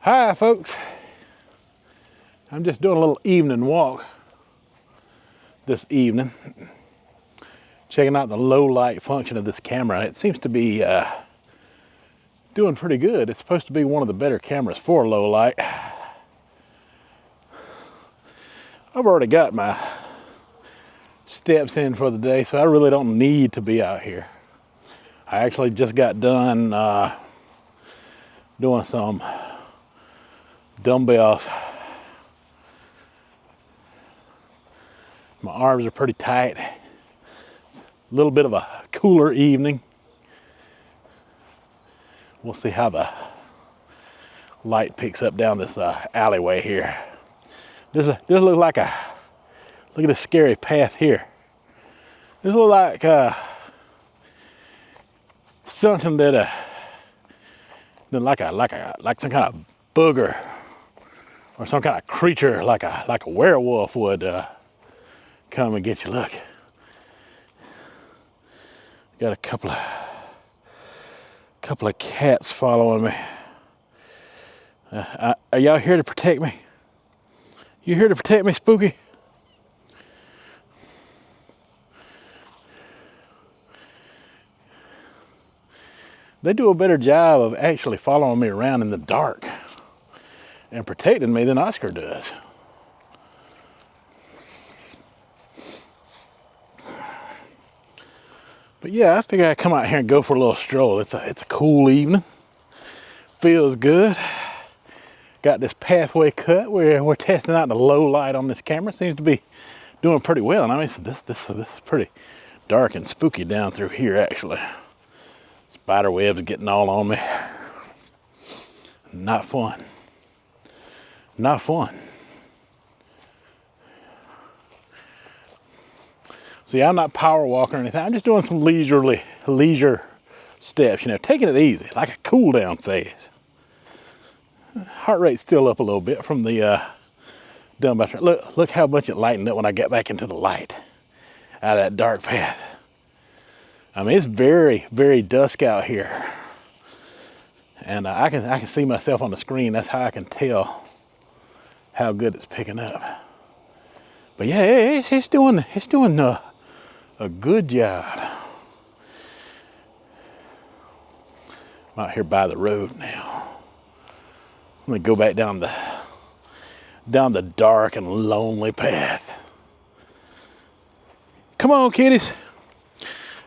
Hi folks, I'm just doing a little evening walk this evening, checking out the low light function of this camera. It seems to be doing pretty good. It's supposed to be one of the better cameras for low light. I've already got my steps in for the day, so I really don't need to be out here. I actually just got done doing some dumbbells. My arms are pretty tight. It's a little bit of a cooler evening. We'll see how the light picks up down this alleyway here. This looks like a, look at this scary path here. This looks like something that like some kind of booger or some kind of creature, like a werewolf would come and get you. Look, got a couple of cats following me. Are y'all here to protect me? You here to protect me, Spooky? They do a better job of actually following me around in the dark and protecting me than Oscar does. But yeah, I figured I'd come out here and go for a little stroll. It's a cool evening. Feels good. Got this pathway cut where we're testing out the low light on this camera. Seems to be doing pretty well. And I mean, this is pretty dark and spooky down through here actually. Spider webs getting all on me. Not fun. Not fun. See, I'm not power walking or anything. I'm just doing some leisure steps, you know, taking it easy, like a cool down phase. Heart rate's still up a little bit from the dumbbell. Look how much it lightened up when I got back into the light out of that dark path. I mean, it's very, very dusk out here. And I can see myself on the screen. That's how I can tell how good it's picking up. But yeah, it's doing a good job. I'm out here by the road now. Let me go back down the dark and lonely path. Come on, kitties.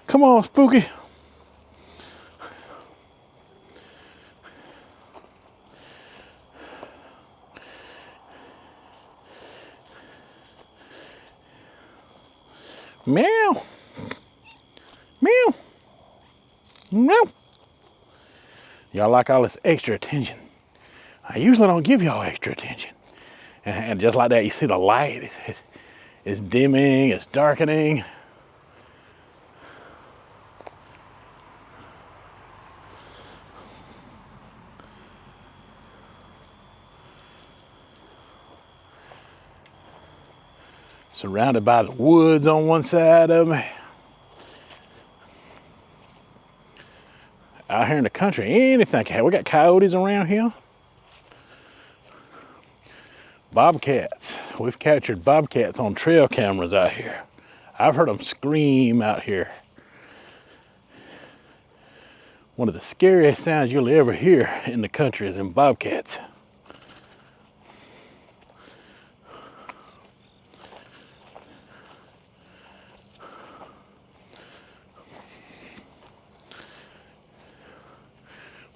Come on, Spooky. Meow. Meow. Meow. Y'all like all this extra attention. I usually don't give y'all extra attention. And just like that, you see the light. It's dimming, it's darkening. Surrounded by the woods on one side of me. Out here in the country, anything. We got coyotes around here. Bobcats. We've captured bobcats on trail cameras out here. I've heard them scream out here. One of the scariest sounds you'll ever hear in the country is in bobcats.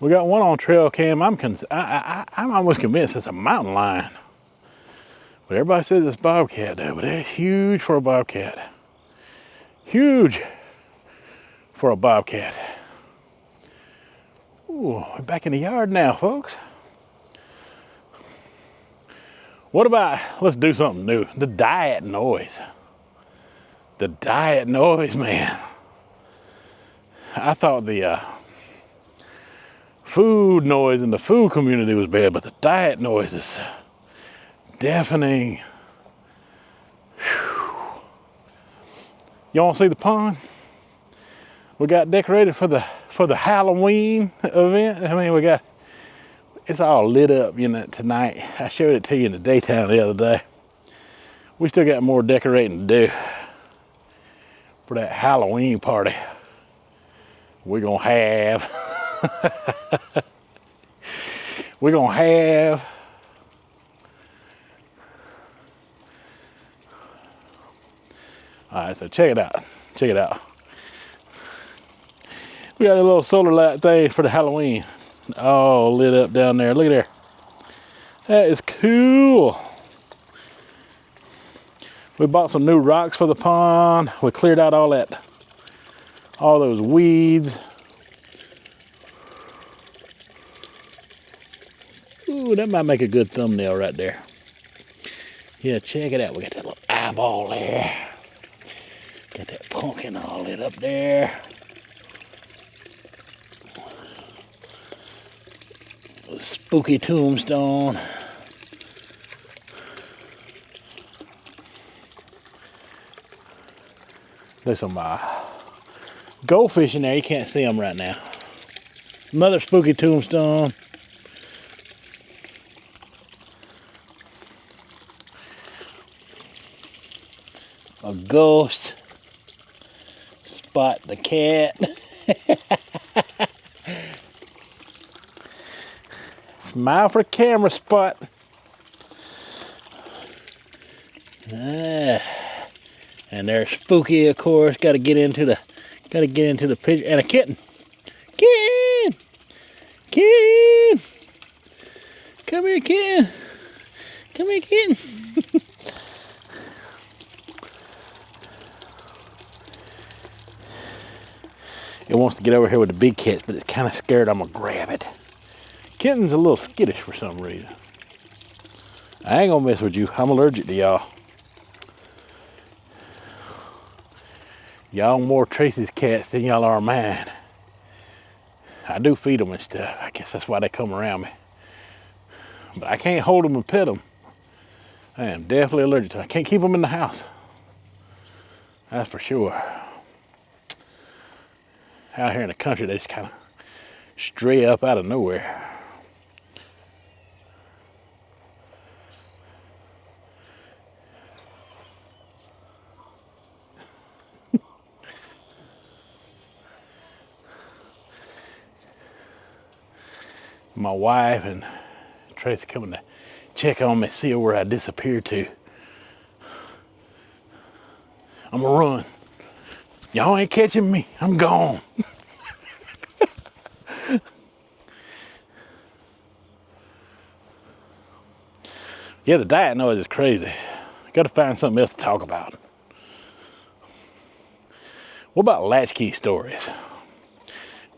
We got one on trail cam. I'm almost convinced it's a mountain lion. But everybody says it's bobcat though, but it's huge for a bobcat. Huge for a bobcat. Ooh, we're back in the yard now, folks. What about, let's do something new. The diet noise. The diet noise, man. I thought the food noise in the food community was bad, but the diet noise is deafening. Whew. Y'all want to see the pond? We got decorated for the Halloween event. I mean, it's all lit up, you know, tonight. I showed it to you in the daytime the other day. We still got more decorating to do for that Halloween party we're gonna have. We're gonna have all right, so check it out. Check it out. We got a little solar light thing for the Halloween. All lit up down there. Look at there. That is cool. We bought some new rocks for the pond. We cleared out all those weeds. Ooh, that might make a good thumbnail right there. Yeah, check it out. We got that little eyeball there. Got that pumpkin all lit up there. Spooky tombstone. There's some goldfish in there. You can't see them right now. Another spooky tombstone. A ghost. Spot the cat. Smile for camera, Spot. And there's Spooky, of course. Got to get into the picture. And a kitten. Kitten. Kitten. Come here, kitten. Come here, kitten. It wants to get over here with the big cats, but it's kind of scared I'm gonna grab it. Kitten's a little skittish for some reason. I ain't gonna mess with you. I'm allergic to y'all. Y'all more Tracy's cats than y'all are mine. I do feed them and stuff. I guess that's why they come around me. But I can't hold them and pet them. I am definitely allergic to them. I can't keep them in the house. That's for sure. Out here in the country, they just kind of stray up out of nowhere. My wife and Tracy coming to check on me, see where I disappeared to. I'm gonna run. Y'all ain't catching me. I'm gone. Yeah, the diet noise is crazy. Gotta find something else to talk about. What about latchkey stories?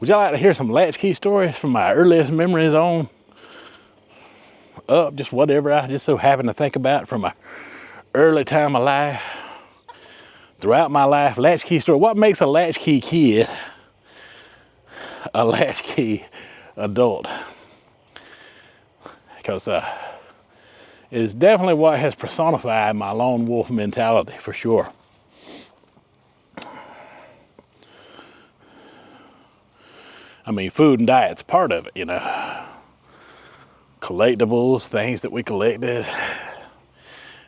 Would y'all like to hear some latchkey stories from my earliest memories on up? Just whatever I just so happen to think about from my early time of life. Throughout my life, latchkey story. What makes a latchkey kid a latchkey adult? Because it is definitely what has personified my lone wolf mentality, for sure. I mean, food and diet's part of it, you know. Collectibles, things that we collected,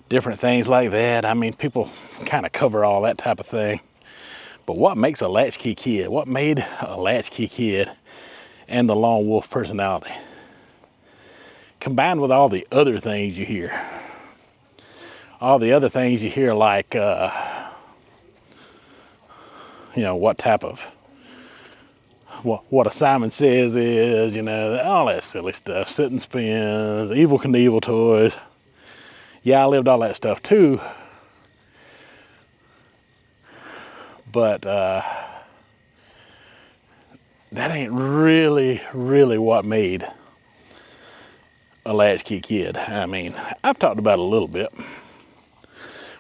different things like that. I mean, people kind of cover all that type of thing. But what makes a latchkey kid? What made a latchkey kid and the lone wolf personality? Combined with all the other things you hear. All the other things you hear, like, you know, what type of, what a Simon Says is, you know, all that silly stuff. Sit and spins, Evel Knievel toys. Yeah, I lived all that stuff too. But that ain't really what made a latchkey kid. I mean, I've talked about it a little bit,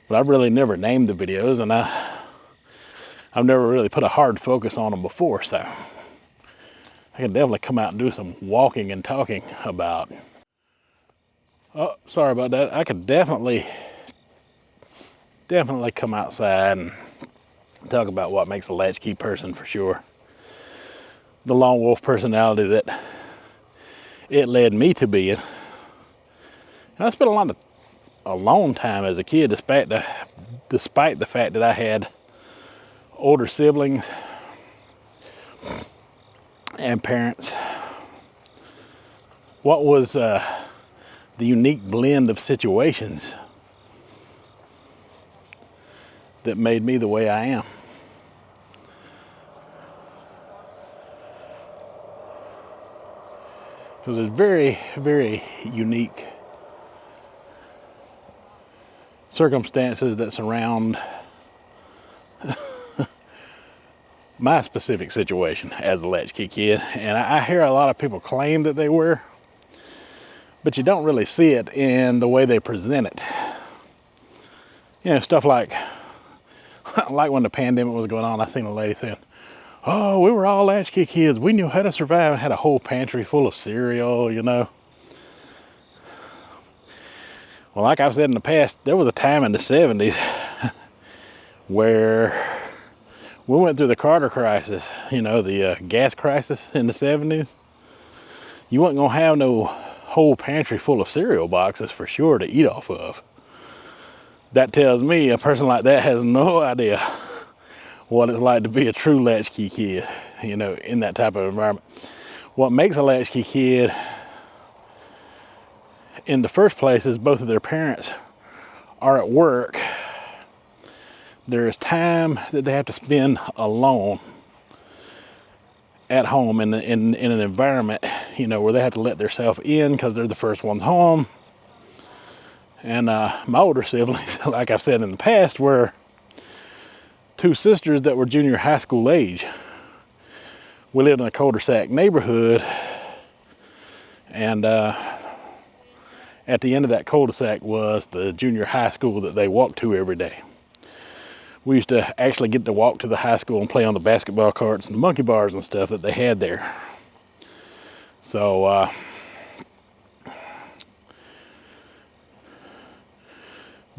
but I've really never named the videos, and I've never really put a hard focus on them before, so I can definitely come out and do some walking and talking about. Oh, sorry about that. I could definitely come outside and talk about what makes a latchkey person, for sure. The lone wolf personality that it led me to being. And I spent a long time as a kid, despite the fact that I had older siblings and parents. What was the unique blend of situations that made me the way I am? Because there's very, very unique circumstances that surround my specific situation as a latchkey kid. And I hear a lot of people claim that they were, but you don't really see it in the way they present it. You know, stuff like when the pandemic was going on, I seen a lady saying, oh, we were all latchkey kids. We knew how to survive and had a whole pantry full of cereal, you know. Well, like I've said in the past, there was a time in the 70s where we went through the Carter crisis, you know, the gas crisis in the 70s. You wasn't gonna have no whole pantry full of cereal boxes for sure to eat off of. That tells me a person like that has no idea what it's like to be a true latchkey kid, you know, in that type of environment. What makes a latchkey kid in the first place is both of their parents are at work. There is time that they have to spend alone at home in an environment, you know, where they have to let themselves in because they're the first ones home. And my older siblings, like I've said in the past, were two sisters that were junior high school age. We lived in a cul-de-sac neighborhood, and at the end of that cul-de-sac was the junior high school that they walked to every day. We used to actually get to walk to the high school and play on the basketball courts and the monkey bars and stuff that they had there. So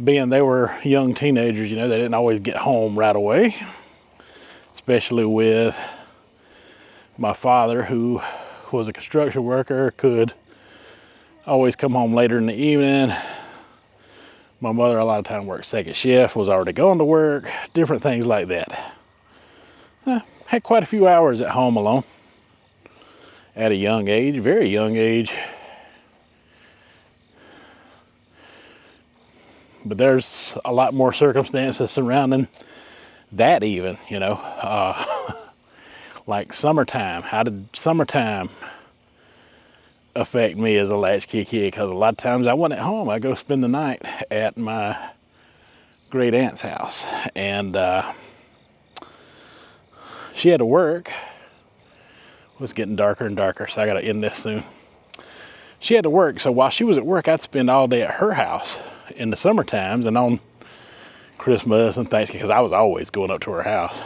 being they were young teenagers, you know, they didn't always get home right away, especially with my father, who was a construction worker, could always come home later in the evening. My mother a lot of time worked second shift, was already going to work, different things like that. Had quite a few hours at home alone at a young age, very young age. But there's a lot more circumstances surrounding that even, you know. Like summertime. How did summertime affect me as a latchkey kid? Because a lot of times I wasn't at home. I go spend the night at my great aunt's house. And she had to work. It was getting darker and darker, so I got to end this soon. She had to work, so while she was at work, I'd spend all day at her house in the summer times and on Christmas and Thanksgiving, because I was always going up to her house.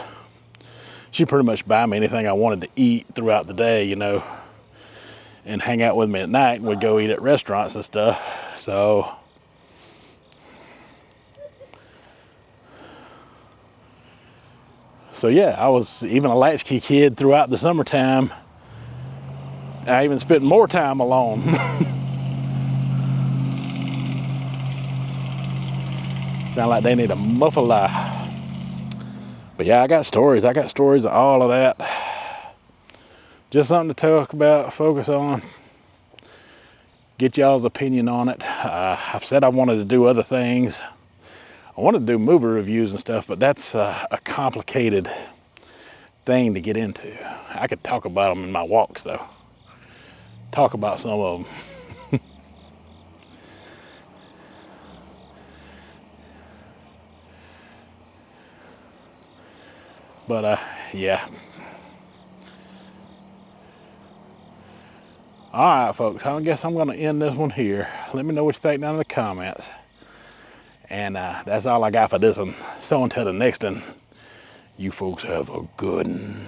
She'd pretty much buy me anything I wanted to eat throughout the day, you know, and hang out with me at night, and we'd go eat at restaurants and stuff. So yeah, I was even a latchkey kid throughout the summertime. I even spent more time alone. Sound like they need a muffler. But yeah, I got stories of all of that. Just something to talk about, focus on, get y'all's opinion on it. I've said I wanted to do other things. I wanted to do movie reviews and stuff, but that's a complicated thing to get into. I could talk about them in my walks though. Talk about some of them. But yeah. All right, folks, I guess I'm going to end this one here. Let me know what you think down in the comments. And that's all I got for this one. So until the next one, you folks have a good one.